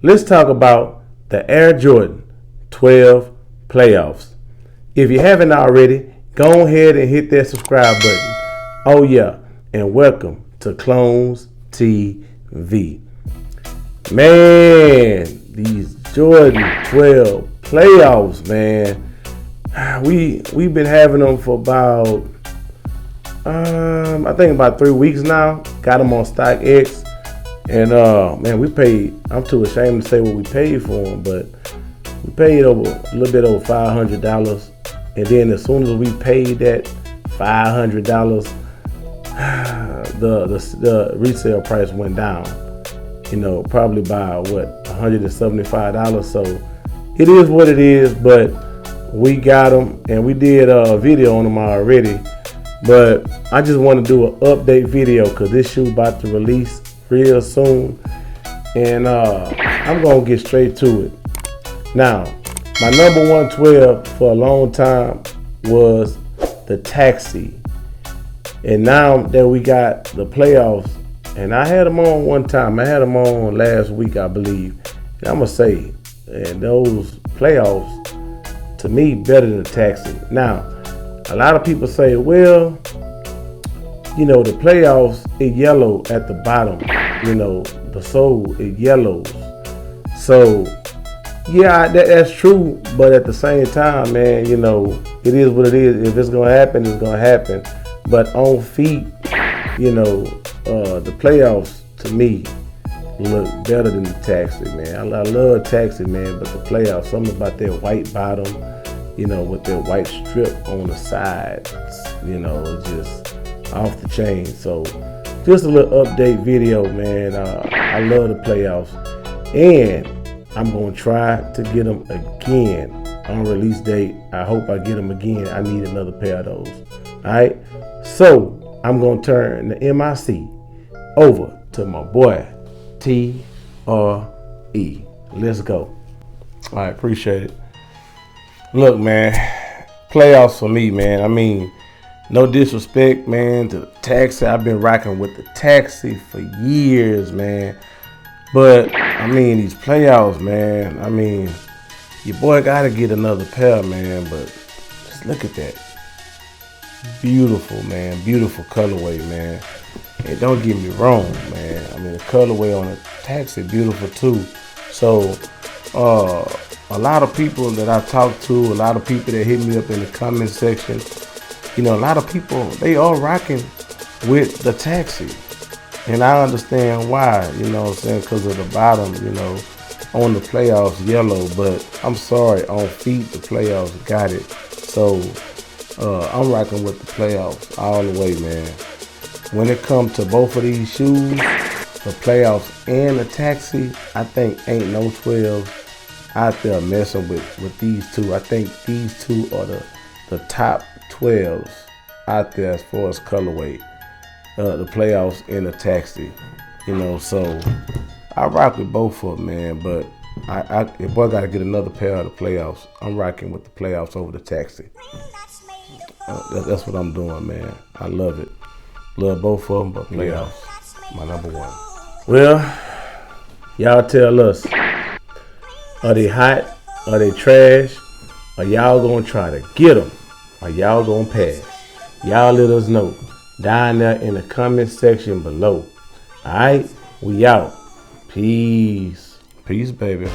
let's talk about the Air Jordan 12 playoffs. If you haven't already, go ahead and hit that subscribe button. Oh yeah, and welcome to Clones TV. Man, these Jordan 12 playoffs, man. We've been having them for about I think about 3 weeks now. Got them on StockX, and man, we paid. I'm too ashamed to say what we paid for them, but we paid a little bit over $500. And then as soon as we paid that $500, the resale price went down. You know, probably by what, $175. So it is what it is, but we got them, and we did a video on them already. But I just want to do an update video because this shoe about to release real soon, and I'm gonna get straight to it. Now, my number 112 for a long time was the Taxi, and now that we got the playoffs, and I had them on one time. I had them on last week, I believe. And I'm gonna say, and those playoffs to me better than the Taxi. Now, a lot of people say, well, you know, the playoffs, it yellow at the bottom. You know, the sole, it yellows. So, yeah, that's true. But at the same time, man, you know, it is what it is. If it's going to happen, it's going to happen. But on feet, you know, the playoffs, to me, look better than the Taxi, man. I love Taxi, man, but the playoffs, something about their white bottom, you know, with their white strip on the sides, you know, it's just off the chain. So just a little update video, man. I love the playoffs, and I'm going to try to get them again on release date. I hope I get them again. I need another pair of those. All right. So I'm going to turn the MIC over to my boy, TRE. Let's go. All right. Appreciate it. Look, man, playoffs for me, man. I mean, no disrespect, man, to the Taxi. I've been rocking with the Taxi for years, man. But, I mean, these playoffs, man, I mean, your boy got to get another pair, man. But just look at that. Beautiful, man. Beautiful colorway, man. And don't get me wrong, man. I mean, the colorway on the Taxi, beautiful, too. So, a lot of people that I talked to, a lot of people that hit me up in the comment section, you know, a lot of people, they are rocking with the Taxi. And I understand why, you know what I'm saying, because of the bottom, you know, on the playoffs, yellow. But I'm sorry, on feet, the playoffs got it. So I'm rocking with the playoffs all the way, man. When it comes to both of these shoes, the playoffs and the Taxi, I think ain't no 12s out there messing with these two. I think these two are the top 12s out there as far as colorway. The playoffs and the Taxi, you know. So I rock with both of them, man. But if boy got to get another pair of the playoffs, I'm rocking with the playoffs over the Taxi. That's what I'm doing, man. I love it. Love both of them, but playoffs, my number one. Well, y'all tell us. Are they hot? Are they trash? Are y'all gonna try to get them? Are y'all gonna pass? Y'all let us know down there in the comment section below. Alright? We out. Peace. Peace, baby.